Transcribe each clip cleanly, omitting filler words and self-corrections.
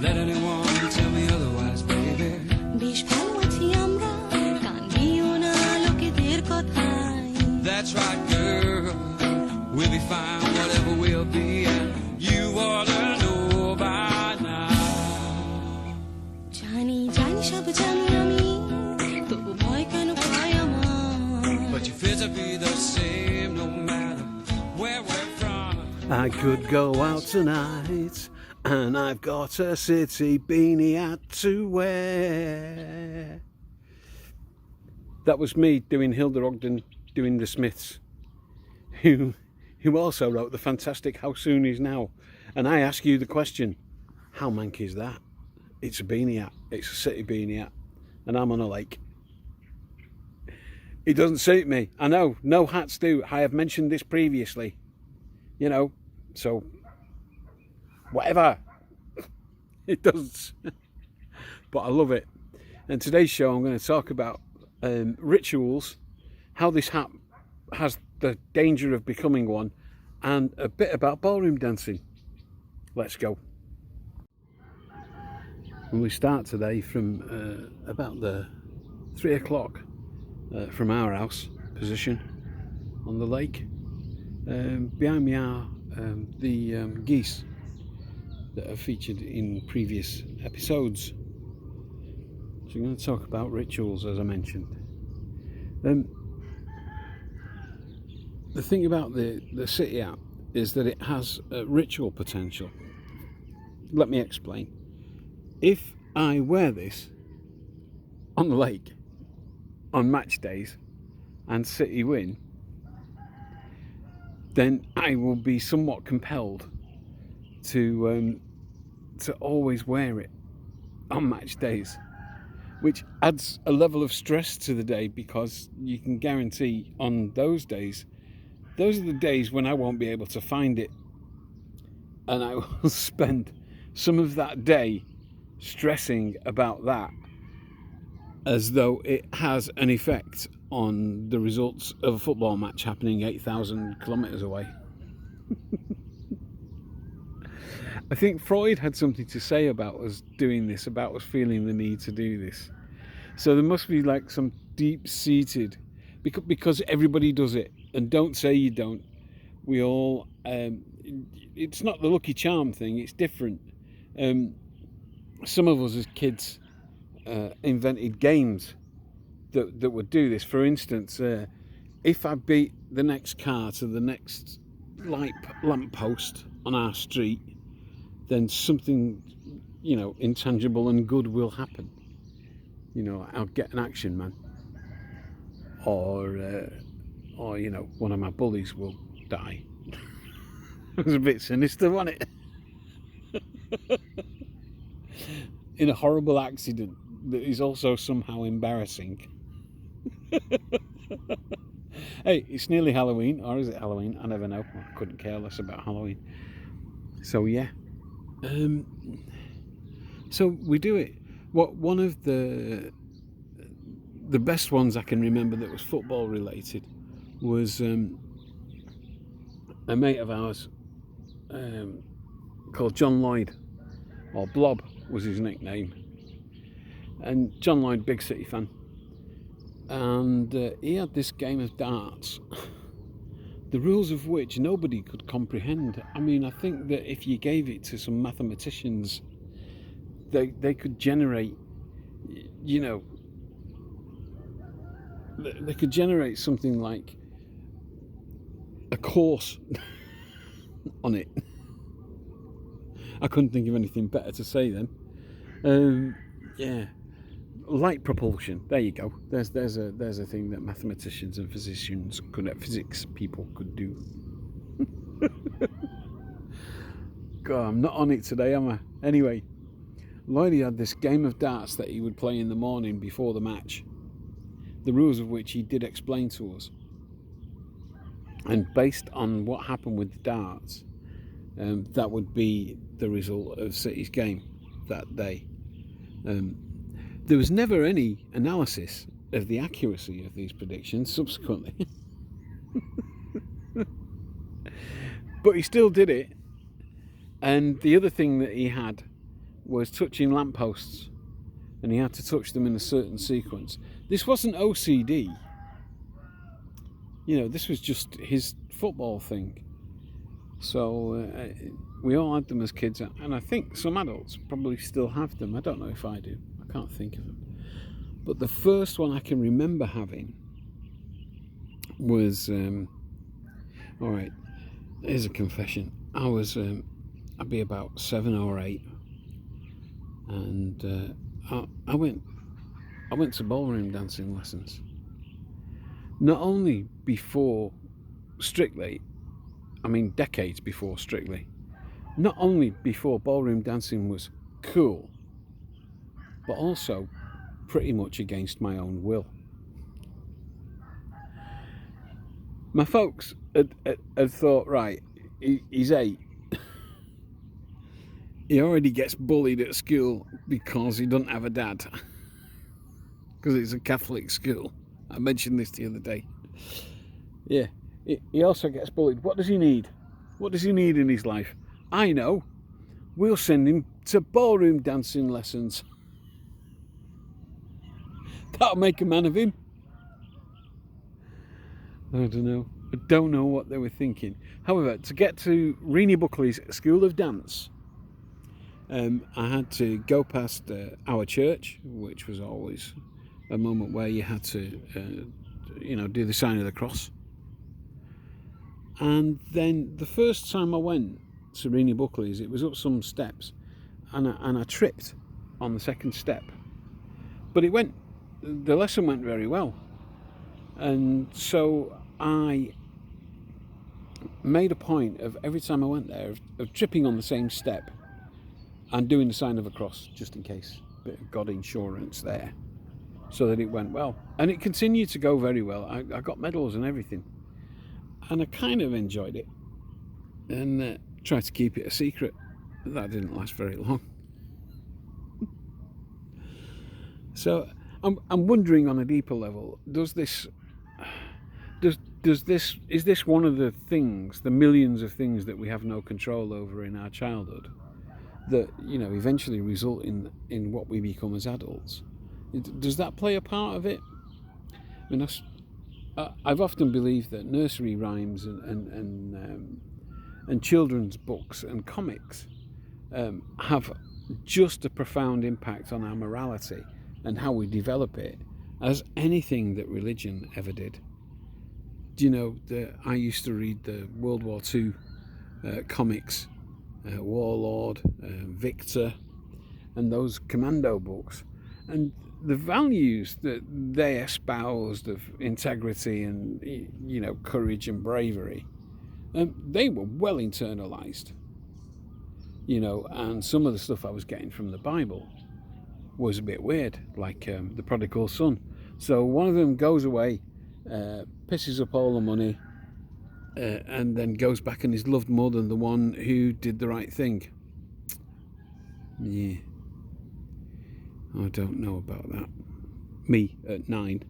let anyone tell me otherwise, baby. That's right, girl. We'll be fine, whatever we'll be, and you ought to know by now. But your fears will be the same no matter where we're from. I could go out tonight, and I've got a city beanie hat to wear. That was me doing Hilda Ogden, doing the Smiths, who also wrote the fantastic How Soon Is Now. And I ask you the question, how manky is that? It's a beanie hat, it's a city beanie hat, and I'm on a lake. It doesn't suit me, I know, no hats do. I have mentioned this previously, you know, so whatever. It does. But I love it. And today's show I'm going to talk about rituals, how this hat has the danger of becoming one, and a bit about ballroom dancing. Let's go. And we start today from about the 3 o'clock from our house position on the lake. Behind me are the geese that are featured in previous episodes. So I'm going to talk about rituals, as I mentioned. The thing about the city app is that it has ritual potential. Let me explain. If I wear this on the lake on match days and City win, then I will be somewhat compelled to always wear it on match days, which adds a level of stress to the day, because you can guarantee on those days, those are the days when I won't be able to find it, and I will spend some of that day stressing about that as though it has an effect on the results of a football match happening 8,000 kilometres away. I think Freud had something to say about us doing this, about us feeling the need to do this. So there must be like some deep-seated, because everybody does it, and don't say you don't. We all, it's not the lucky charm thing, it's different. Some of us as kids invented games that would do this. For instance, if I beat the next car to the next lamp post on our street, then something, you know, intangible and good will happen. You know, I'll get an action man, or you know, one of my bullies will die. It was a bit sinister, wasn't it? In a horrible accident that is also somehow embarrassing. Hey, it's nearly Halloween, or is it Halloween? I never know. I couldn't care less about Halloween. So yeah. So we do it. One of the best ones I can remember that was football related was a mate of ours called John Lloyd, or Blob was his nickname. And John Lloyd, big City fan, and he had this game of darts, the rules of which nobody could comprehend. I mean, I think that if you gave it to some mathematicians, they could generate, you know, they could generate something like a course on it. I couldn't think of anything better to say then. Yeah, light propulsion. There you go. There's a thing that mathematicians and physics people could do. God, I'm not on it today, am I? Anyway, Lloydie had this game of darts that he would play in the morning before the match, the rules of which he did explain to us. And based on what happened with the darts, that would be the result of City's game that day. There was never any analysis of the accuracy of these predictions subsequently. But he still did it. And the other thing that he had was touching lampposts, and he had to touch them in a certain sequence. This wasn't OCD. You know, this was just his football thing. So we all had them as kids, and I think some adults probably still have them. I don't know if I do. I can't think of them. But the first one I can remember having was, all right, here's a confession. I'd be about 7 or 8, and I went to ballroom dancing lessons. Not only before Strictly, I mean decades before Strictly, not only before ballroom dancing was cool, but also pretty much against my own will. My folks had thought, right, he's 8. He already gets bullied at school because he doesn't have a dad. Because it's a Catholic school. I mentioned this the other day. Yeah, he also gets bullied. What does he need? What does he need in his life? I know. We'll send him to ballroom dancing lessons. That'll make a man of him. I don't know. I don't know what they were thinking. However, to get to Rennie Buckley's School of Dance, I had to go past our church, which was always a moment where you had to, do the sign of the cross. And then the first time I went to Rennie Buckley's, it was up some steps, and I tripped on the second step. But the lesson went very well. And so I made a point of every time I went there of tripping on the same step and doing the sign of a cross, just in case. Bit of God insurance there, so that it went well. And it continued to go very well. I got medals and everything. And I kind of enjoyed it. And tried to keep it a secret. That didn't last very long. So I'm wondering on a deeper level, is this one of the things, the millions of things that we have no control over in our childhood, that eventually result in what we become as adults? Does that play a part of it? I mean, I've often believed that nursery rhymes and children's books and comics have just a profound impact on our morality and how we develop it as anything that religion ever did. Do you know that I used to read the World War II comics, Warlord, Victor, and those commando books, and the values that they espoused of integrity and courage and bravery, they were well internalized. And some of the stuff I was getting from the Bible was a bit weird, like the prodigal son. So one of them goes away, pisses up all the money, and then goes back and is loved more than the one who did the right thing. Yeah, I don't know about that. Me at 9,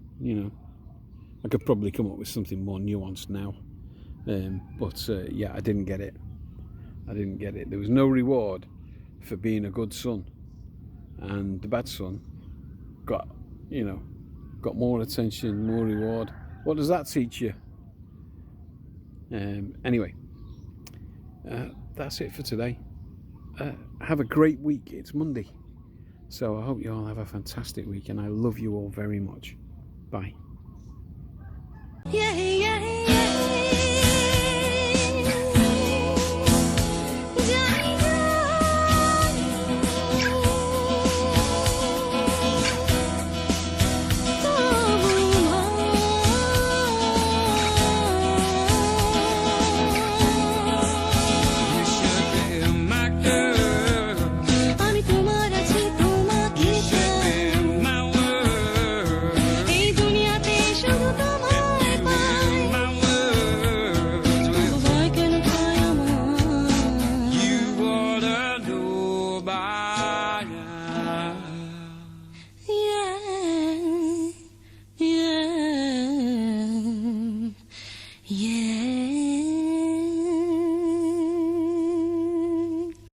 I could probably come up with something more nuanced now. But I didn't get it. There was no reward for being a good son, and the bad son got more attention, more reward. What does that teach you? Anyway, that's it for today. Have a great week. It's Monday, so I hope you all have a fantastic week, and I love you all very much. Bye. Yeah.